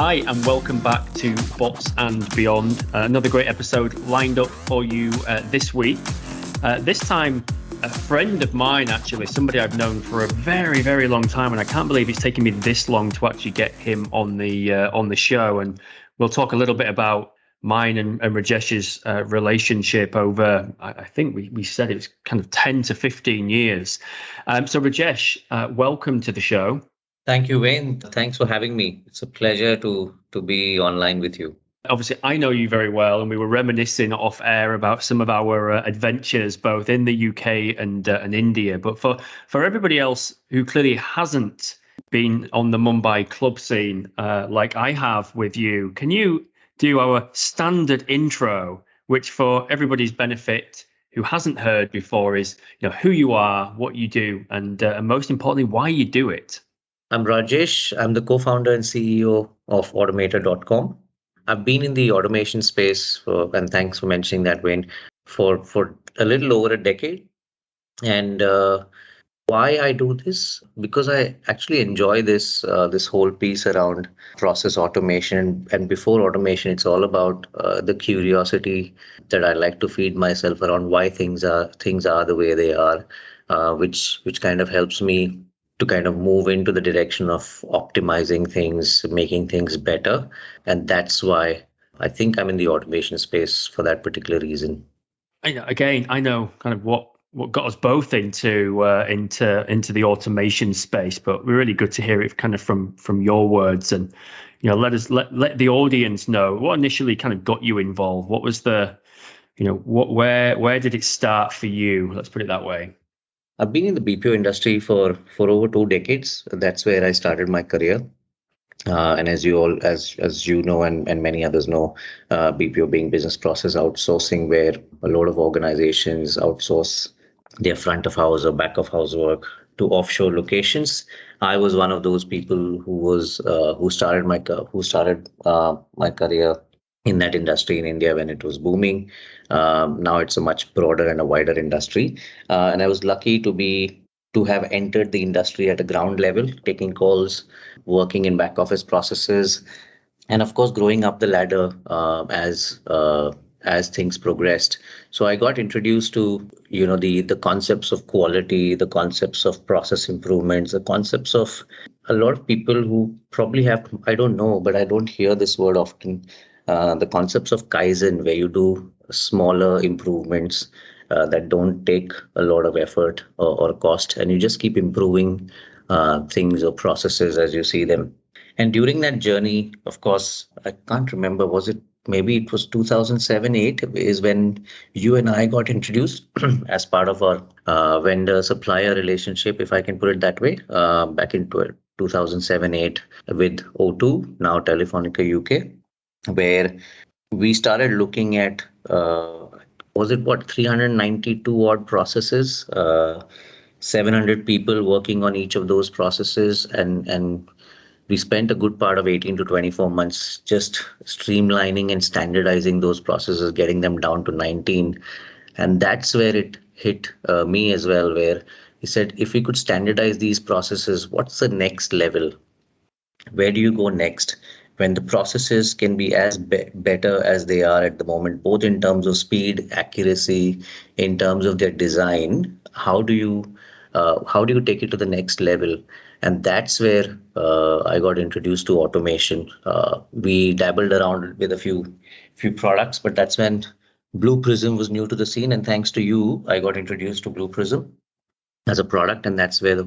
Hi, and welcome back to Bots and Beyond. Another great episode lined up for you this week. This time, a friend of mine, actually, somebody I've known for a very, very long time, and I can't believe it's taken me this long to actually get him on the show. And we'll talk a little bit about mine and Rajesh's relationship over, I think we said it was kind of 10 to 15 years. So Rajesh, welcome to the show. Thank you, Wayne. Thanks for having me. It's a pleasure to be online with you. Obviously, I know you very well, and we were reminiscing off air about some of our adventures, both in the UK and India. But for everybody else who clearly hasn't been on the Mumbai club scene like I have with you, can you do our standard intro, which for everybody's benefit who hasn't heard before is, who you are, what you do, and most importantly, why you do it? I'm Rajesh. I'm the co-founder and CEO of Automator.com. I've been in the automation space and thanks for mentioning that, Wayne, for a little over a decade. And why I do this? Because I actually enjoy this whole piece around process automation. And before automation, it's all about the curiosity that I like to feed myself around why things are the way they are, which kind of helps me to kind of move into the direction of optimizing things, making things better. And that's why I think I'm in the automation space for that particular reason. I know kind of what got us both into the automation space, but we're really good to hear it kind of from your words, and let the audience know what initially kind of got you involved. What was the where did it start for you? Let's put it that way. I've been in the BPO industry for over 2 decades. That's where I started my career. And as you know, and many others know, BPO being business process outsourcing, where a lot of organizations outsource their front of house or back of house work to offshore locations. I was one of those people who started my career in that industry in India when it was booming. Now it's a much broader and a wider industry. And I was lucky to have entered the industry at a ground level, taking calls, working in back office processes, and of course, growing up the ladder as things progressed. So I got introduced to, the concepts of quality, the concepts of process improvements, the concepts of a lot of people who probably have, I don't know, but I don't hear this word often. The concepts of Kaizen, where you do smaller improvements that don't take a lot of effort or cost, and you just keep improving things or processes as you see them. And during that journey, of course, I can't remember, maybe it was 2007-8 is when you and I got introduced as part of our vendor-supplier relationship, if I can put it that way, back in 2007-8 with O2, now Telefonica UK. Where we started looking at, 392 odd processes, 700 people working on each of those processes. And we spent a good part of 18 to 24 months just streamlining and standardizing those processes, getting them down to 19. And that's where it hit me as well, where he said, if we could standardize these processes, what's the next level? Where do you go next? When the processes can be as better as they are at the moment, both in terms of speed, accuracy, in terms of their design, how do you take it to the next level? And that's where I got introduced to automation. We dabbled around with a few products, but that's when Blue Prism was new to the scene. And thanks to you, I got introduced to Blue Prism as a product, and that's where the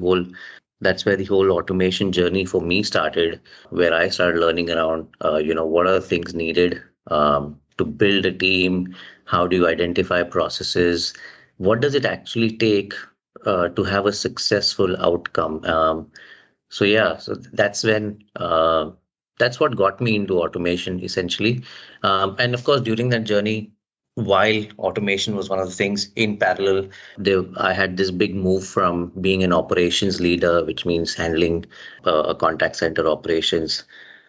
whole automation journey for me started, where I started learning around, what are the things needed to build a team? How do you identify processes? What does it actually take to have a successful outcome? So that's what got me into automation, essentially. And of course, during that journey, while automation was one of the things, in parallel, I had this big move from being an operations leader, which means handling a contact center operations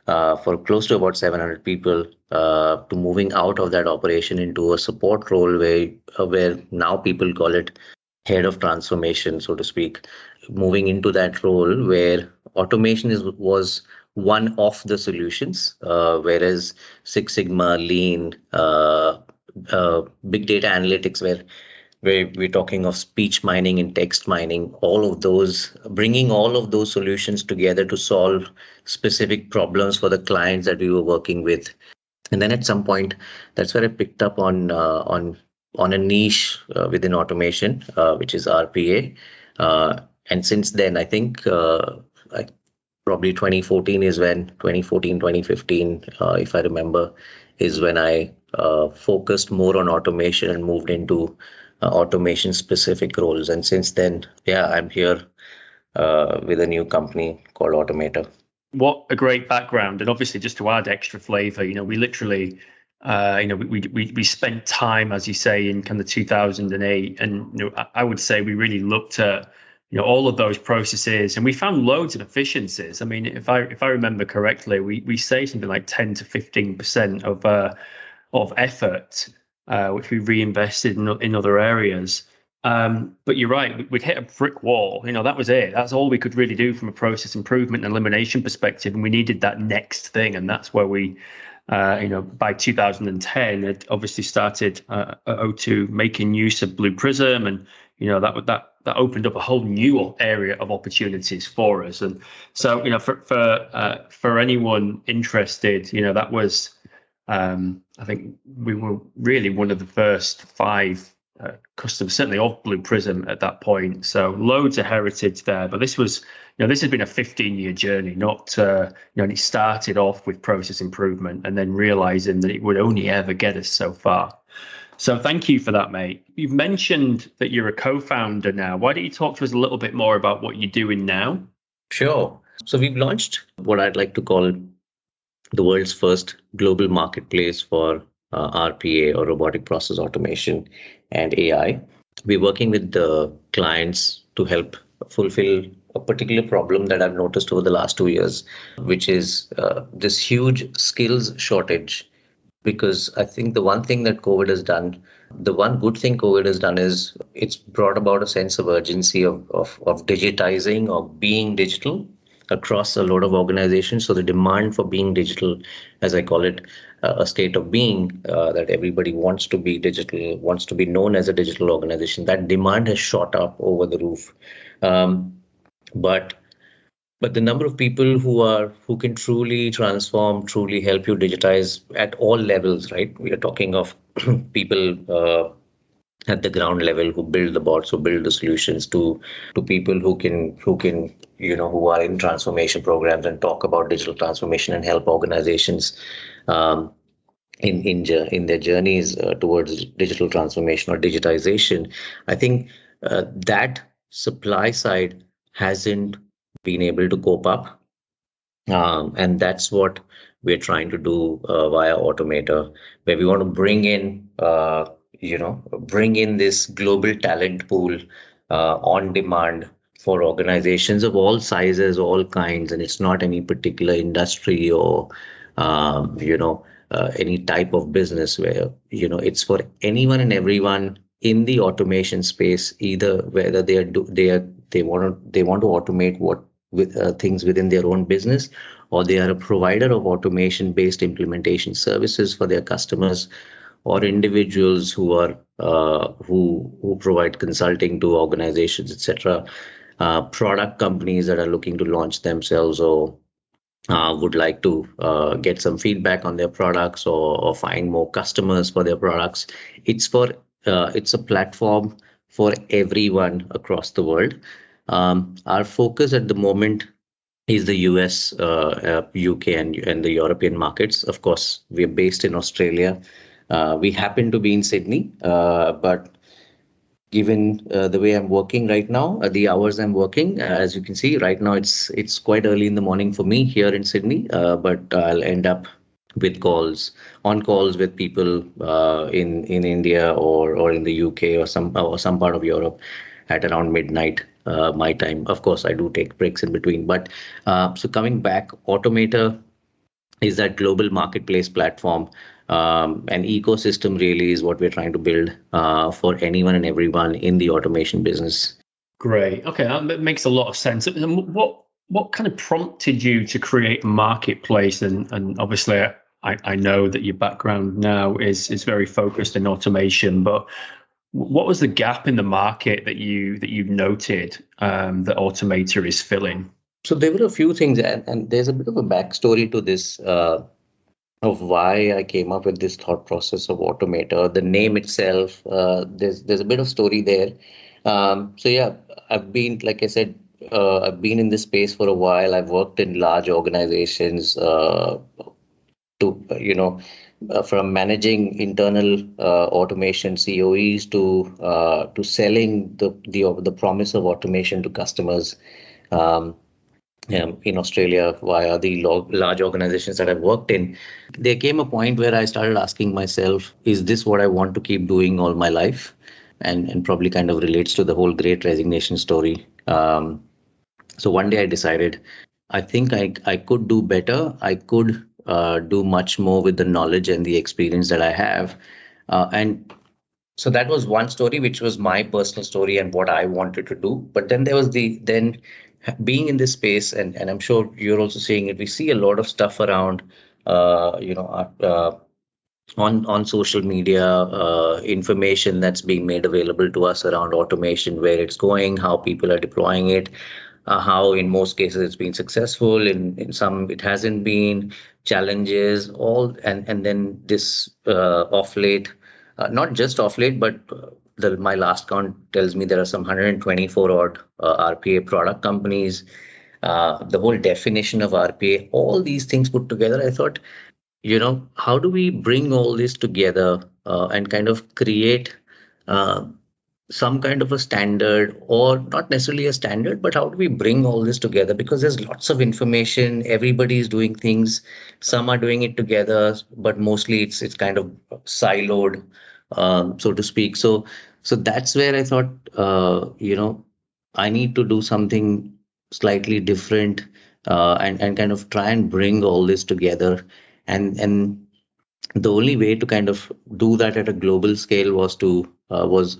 for close to about 700 people, to moving out of that operation into a support role where now people call it head of transformation, so to speak, moving into that role where automation was one of the solutions, whereas Six Sigma, Lean, big data analytics, where we're talking of speech mining and text mining, all of those, bringing all of those solutions together to solve specific problems for the clients that we were working with. And then at some point, that's where I picked up on a niche within automation, which is RPA. And since then, I think probably 2015, if I remember, is when I focused more on automation and moved into automation specific roles. And since then, I'm here with a new company called Automator. What a great background. And obviously, just to add extra flavor, we literally, we spent time, as you say, in kind of 2008. And I would say we really looked at all of those processes, and we found loads of efficiencies. I mean, if I remember correctly, we say something like 10 to 15% of effort, which we reinvested in other areas. But you're right, we'd hit a brick wall. That was it. That's all we could really do from a process improvement and elimination perspective, and we needed that next thing. And that's where we, by 2010, had obviously started at O2 making use of Blue Prism, and that opened up a whole new area of opportunities for us. And so, for anyone interested, that was, I think we were really one of the first 5 customers, certainly of Blue Prism at that point. So loads of heritage there. But this was, this has been a 15-year journey, not, and it started off with process improvement and then realizing that it would only ever get us so far. So thank you for that, mate. You've mentioned that you're a co-founder now. Why don't you talk to us a little bit more about what you're doing now? Sure. So we've launched what I'd like to call the world's first global marketplace for RPA, or robotic process automation, and AI. We're working with the clients to help fulfill a particular problem that I've noticed over the last 2 years, which is this huge skills shortage. Because I think the one thing that COVID has done, the one good thing COVID has done is it's brought about a sense of urgency of digitizing, or being digital across a lot of organizations. So the demand for being digital, as I call it, a state of being, that everybody wants to be digital, wants to be known as a digital organization, that demand has shot up over the roof. But the number of people who can truly transform, truly help you digitize at all levels, right? We are talking of people at the ground level who build the bots, who build the solutions, to people who are in transformation programs and talk about digital transformation and help organizations in their journeys towards digital transformation or digitization. I think that supply side hasn't been able to cope up, and that's what we're trying to do via Automator, where we want to bring in this global talent pool on demand for organizations of all sizes, all kinds, and it's not any particular industry or any type of business, where it's for anyone and everyone in the automation space, either whether they want to automate things within their own business, or they are a provider of automation-based implementation services for their customers, or individuals who are who provide consulting to organizations, etc. Product companies that are looking to launch themselves, or would like to get some feedback on their products, or find more customers for their products. It's a platform for everyone across the world. Our focus at the moment is the US, UK, and the European markets. Of course, we're based in Australia. We happen to be in Sydney, but given the way I'm working right now, the hours I'm working, as you can see right now, it's quite early in the morning for me here in Sydney, but I'll end up with calls with people in India or in the UK or some part of Europe at around midnight my time. Of course, I do take breaks in between. But so coming back, Automator is that global marketplace platform. An ecosystem really is what we're trying to build for anyone and everyone in the automation business. Great. Okay, that makes a lot of sense. What kind of prompted you to create a marketplace? And obviously, I know that your background now is very focused in automation, but what was the gap in the market that you've noted that Automator is filling? So there were a few things, and there's a bit of a backstory to this of why I came up with this thought process of Automator. The name itself, there's a bit of story there. So yeah, I've been, like I said, I've been in this space for a while. I've worked in large organizations to from managing internal automation COEs to selling the promise of automation to customers. Um, in Australia via the large organizations that I've worked in, there came a point where I started asking myself, is this what I want to keep doing all my life? And probably kind of relates to the whole Great Resignation story. So one day I decided, I think I could do better. I could do much more with the knowledge and the experience that I have. And so that was one story, which was my personal story and what I wanted to do. But then there was then being in this space, and I'm sure you're also seeing it. We see a lot of stuff around, on social media, information that's being made available to us around automation, where it's going, how people are deploying it, how in most cases it's been successful, in some it hasn't been, challenges, all, and then this off late, not just off late, but my last count tells me there are some 124 odd RPA product companies. The whole definition of RPA, all these things put together, I thought, how do we bring all this together and kind of create some kind of a standard, or not necessarily a standard, but how do we bring all this together? Because there's lots of information, everybody is doing things, some are doing it together, but mostly it's kind of siloed, so to speak. So that's where I thought, I need to do something slightly different, and kind of try and bring all this together. And the only way to kind of do that at a global scale was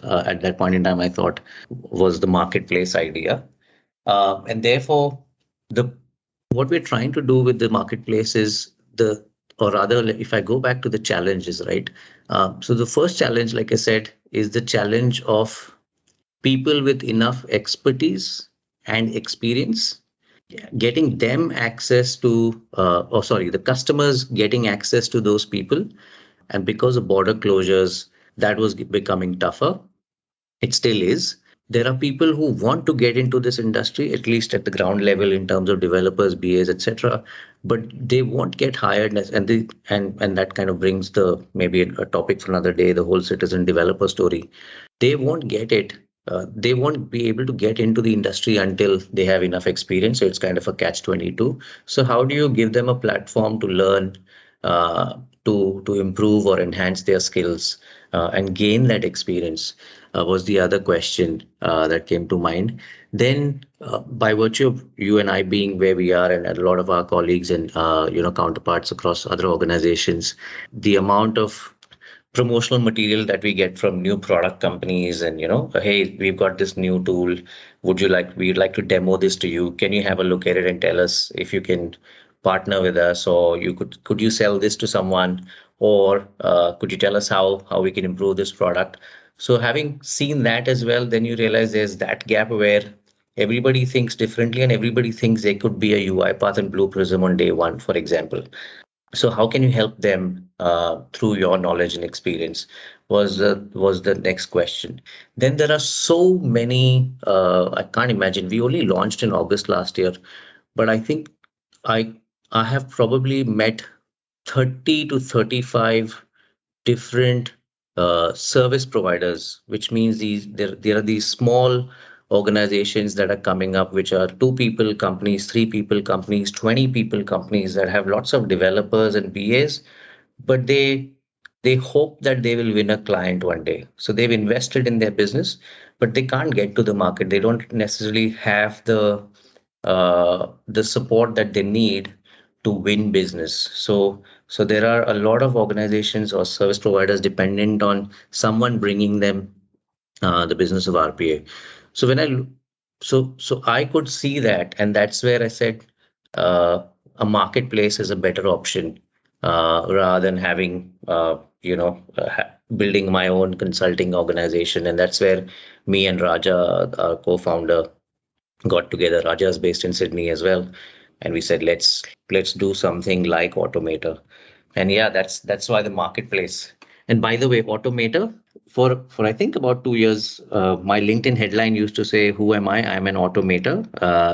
at that point in time, I thought, was the marketplace idea. And therefore, what we're trying to do with the marketplace is or rather, if I go back to the challenges, right? So the first challenge, like I said, is the challenge of people with enough expertise and experience, getting them access to, the customers getting access to those people. And because of border closures, that was becoming tougher. It still is. There are people who want to get into this industry, at least at the ground level, in terms of developers, BAs, etc., but they won't get hired, and that kind of brings maybe a topic for another day, the whole citizen developer story. They won't get it. They won't be able to get into the industry until they have enough experience. So it's kind of a catch-22. So how do you give them a platform to learn, to improve or enhance their skills, and gain that experience, was the other question that came to mind. Then, by virtue of you and I being where we are, and a lot of our colleagues and counterparts across other organizations, the amount of promotional material that we get from new product companies, and hey, we've got this new tool, we'd like to demo this to you, can you have a look at it and tell us if you can partner with us, or could you sell this to someone, or could you tell us how we can improve this product? So having seen that as well, then you realize there's that gap where everybody thinks differently, and everybody thinks they could be a UiPath and Blue Prism on day one, for example. So how can you help them through your knowledge and experience, was the next question. Then there are so many, I can't imagine. We only launched in August last year, but I think I have probably met 30 to 35 different service providers, which means there are these small organizations that are coming up, which are 2 people companies, 3 people companies, 20 people companies that have lots of developers and BAs, but they hope that they will win a client one day. So they've invested in their business, but they can't get to the market. They don't necessarily have the support that they need to win business. So there are a lot of organizations or service providers dependent on someone bringing them the business of RPA. So So I could see that, and that's where I said a marketplace is a better option rather than having building my own consulting organization. And that's where me and Raja, our co-founder, got together. Raja is based in Sydney as well, and we said let's do something like Automator. And yeah, that's why the marketplace. And by the way, Automator, for I think about 2 years, my LinkedIn headline used to say, "Who am I? I'm an automator."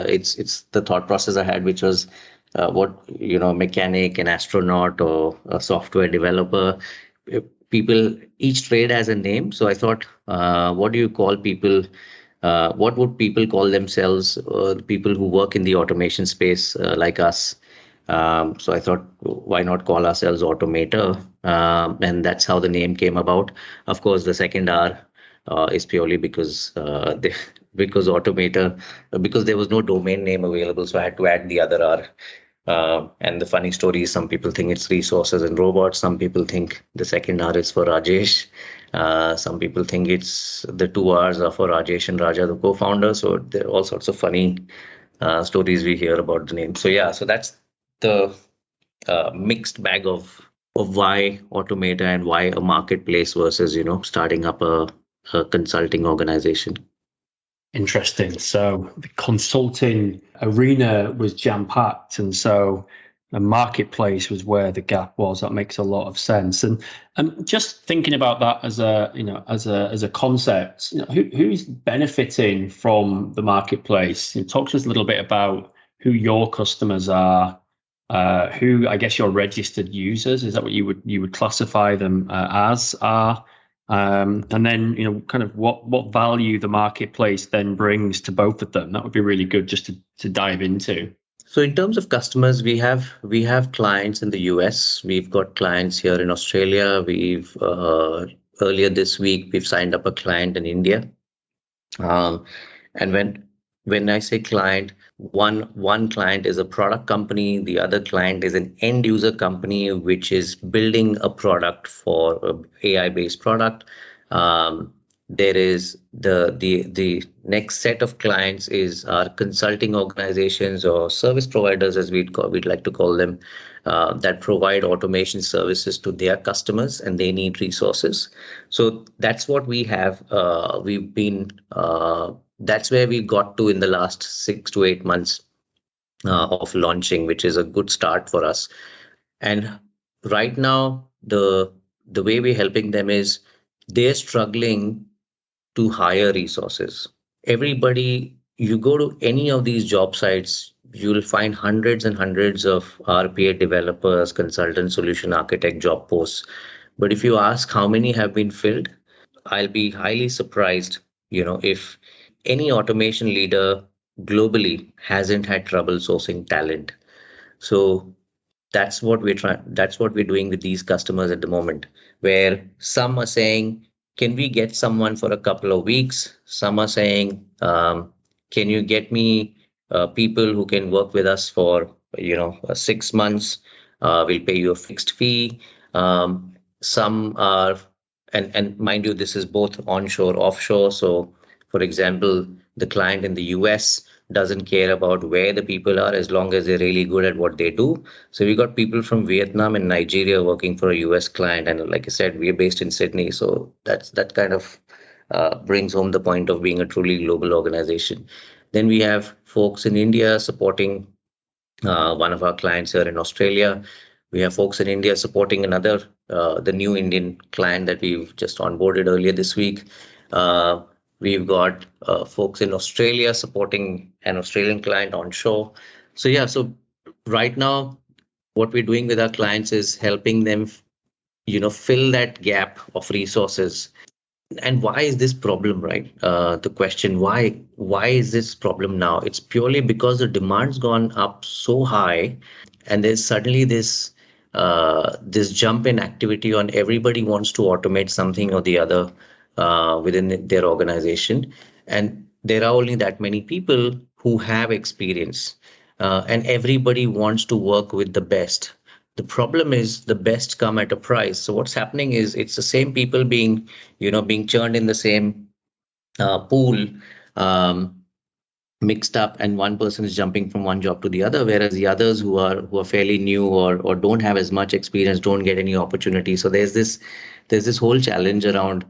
It's the thought process I had, which was what mechanic, an astronaut, or a software developer. People, each trade has a name. So I thought, what do you call people? What would people call themselves? People who work in the automation space like us. So I thought, why not call ourselves Automator? And that's how the name came about. Of course, the second R is purely because because Automator, because there was no domain name available, so I had to add the other R. And the funny story is, some people think it's resources and robots. Some people think the second R is for Rajesh. Some people think it's the two R's are for Rajesh and Raja, the co-founder. So there are all sorts of funny stories we hear about the name. So yeah, so that's the mixed bag of why Automator and why a marketplace versus starting up a consulting organization. Interesting. So the consulting arena was jam-packed, and so the marketplace was where the gap was. That makes a lot of sense. And just thinking about that as a concept, who's benefiting from the marketplace? Talk to us a little bit about who your customers are, who I guess your registered users, is that what you would classify them as are? And then, kind of what value the marketplace then brings to both of them. That would be really good just to dive into. So in terms of customers, we have clients in the US. We've got clients here in Australia. We've earlier this week we've signed up a client in India. And when I say client, one client is a product company, the other client is an end user company which is building a product for an AI-based product. There is the next set of clients is our consulting organizations or service providers, as we'd like to call them, that provide automation services to their customers, and they need resources. So that's what we have. That's where we got to in the last 6 to 8 months of launching, which is a good start for us. And right now, the way we're helping them is they're struggling to hire resources. Everybody, you go to any of these job sites, you'll find hundreds and hundreds of RPA developers, consultant, solution architect job posts. But if you ask how many have been filled, I'll be highly surprised, if any automation leader globally hasn't had trouble sourcing talent. So that's what we're doing with these customers at the moment, where some are saying, can we get someone for a couple of weeks? Some are saying, can you get me people who can work with us for 6 months? We'll pay you a fixed fee. Some are, and mind you, this is both onshore, offshore. So for example, the client in the US doesn't care about where the people are as long as they're really good at what they do. So we got people from Vietnam and Nigeria working for a US client. And like I said, we're based in Sydney. So that kind of brings home the point of being a truly global organization. Then we have folks in India supporting one of our clients here in Australia. We have folks in India supporting another, the new Indian client that we've just onboarded earlier this week. We've got folks in Australia supporting an Australian client onshore. So yeah, so right now, what we're doing with our clients is helping them, fill that gap of resources. And why is this problem, right? The question, why is this problem now? It's purely because the demand's gone up so high, and there's suddenly this jump in activity on everybody wants to automate something or the other within their organization, and there are only that many people who have experience, and everybody wants to work with the best. The problem is the best come at a price. So what's happening is it's the same people being churned in the same pool, mixed up and one person is jumping from one job to the other, whereas the others who are fairly new or don't have as much experience don't get any opportunity. So there's this whole challenge around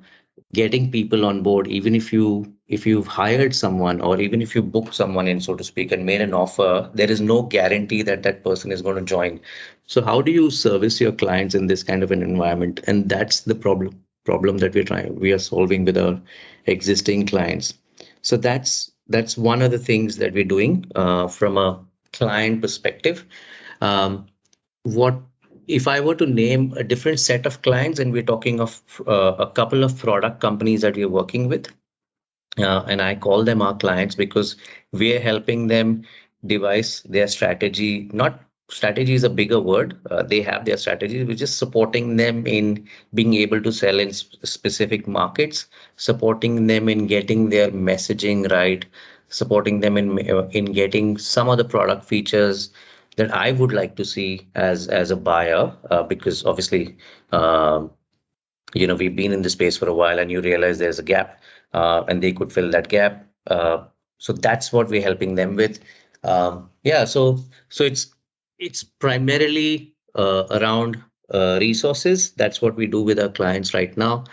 getting people on board, even if you've hired someone or even if you book someone in, so to speak, and made an offer, there is no guarantee that that person is going to join. So how do you service your clients in this kind of an environment? And that's the problem that we are solving with our existing clients. So that's one of the things that we're doing from a client perspective. What if I were to name a different set of clients, and we're talking of a couple of product companies that we're working with, and I call them our clients because we're helping them devise their strategy. Not strategy is a bigger word. They have their strategies. We're just supporting them in being able to sell in specific markets, supporting them in getting their messaging right, supporting them in getting some of the product features that I would like to see as a buyer, because obviously, we've been in the space for a while, and you realize there's a gap, and they could fill that gap. So that's what we're helping them with. Yeah, so it's primarily around resources. That's what we do with our clients right now,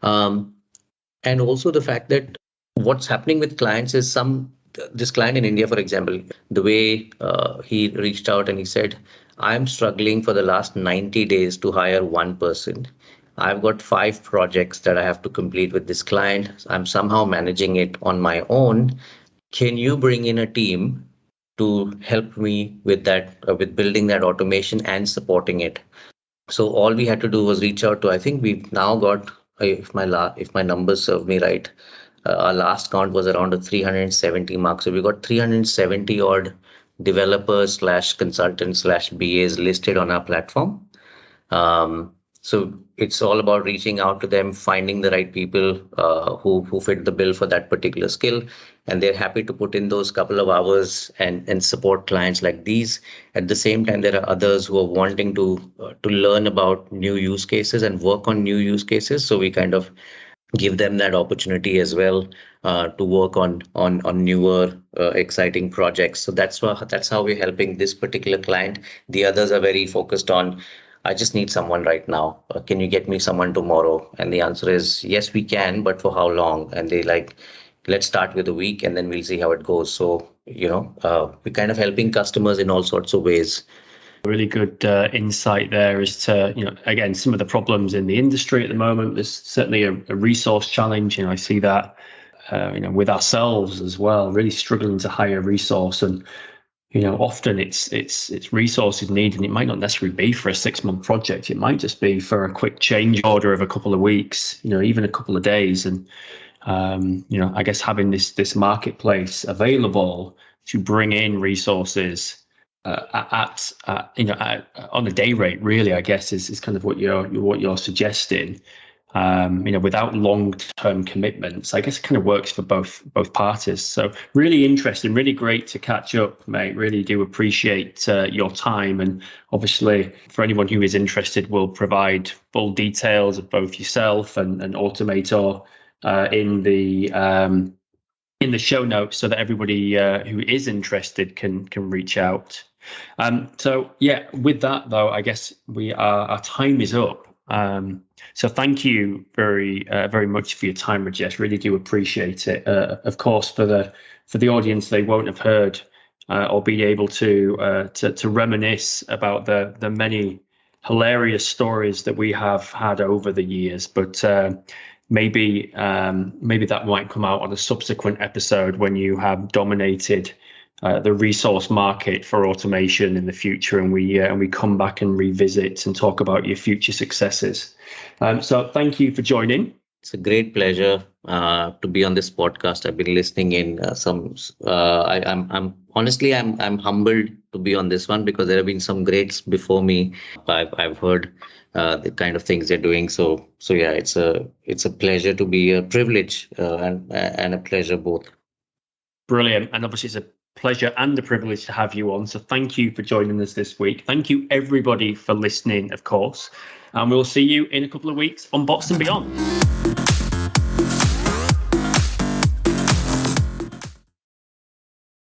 and also the fact that what's happening with clients is this client in India, for example, the way he reached out and he said, I'm struggling for the last 90 days to hire one person. I've got 5 projects that I have to complete with this client. I'm somehow managing it on my own. Can you bring in a team to help me with that, with building that automation and supporting it? So all we had to do was reach out to, I think we've now got, if my numbers serve me right, our last count was around a 370 mark. So we got 370 odd developers slash consultants slash BAs listed on our platform. So it's all about reaching out to them, finding the right people who fit the bill for that particular skill, and they're happy to put in those couple of hours and support clients like these. At the same time, there are others who are wanting to learn about new use cases and work on new use cases. So we kind of give them that opportunity as well to work on newer exciting projects. So that's how we're helping this particular client. The others are very focused on, I just need someone right now. Can you get me someone tomorrow? And the answer is yes, we can, but for how long? And they let's start with a week and then we'll see how it goes. So, we're kind of helping customers in all sorts of ways. Really good insight there as to, again, some of the problems in the industry at the moment. There's certainly a resource challenge. I see that, with ourselves as well, really struggling to hire resource. And often it's resources needed, and it might not necessarily be for a 6-month project. It might just be for a quick change order of a couple of weeks, even a couple of days. And I guess having this marketplace available to bring in resources on a day rate, really, I guess is kind of what you're suggesting. Without long-term commitments, I guess it kind of works for both parties. So really interesting, really great to catch up, mate. Really do appreciate your time, and obviously for anyone who is interested, we'll provide full details of both yourself and Automator in the show notes, so that everybody who is interested can reach out. So yeah, with that though, I guess our time is up. So thank you very much for your time, Rajesh. Really do appreciate it. Of course, for the audience, they won't have heard or be able to reminisce about the many hilarious stories that we have had over the years. But maybe that might come out on a subsequent episode when you have dominated the resource market for automation in the future, and we come back and revisit and talk about your future successes. So thank you for joining. It's a great pleasure to be on this podcast. I've been listening in I'm honestly humbled to be on this one, because there have been some greats before me. I've heard the kind of things they're doing. So yeah, it's a pleasure to be, a privilege and a pleasure both. Brilliant, and obviously it's a pleasure and a privilege to have you on. So thank you for joining us this week. Thank you everybody for listening, of course, and we'll see you in a couple of weeks on Bots and Beyond.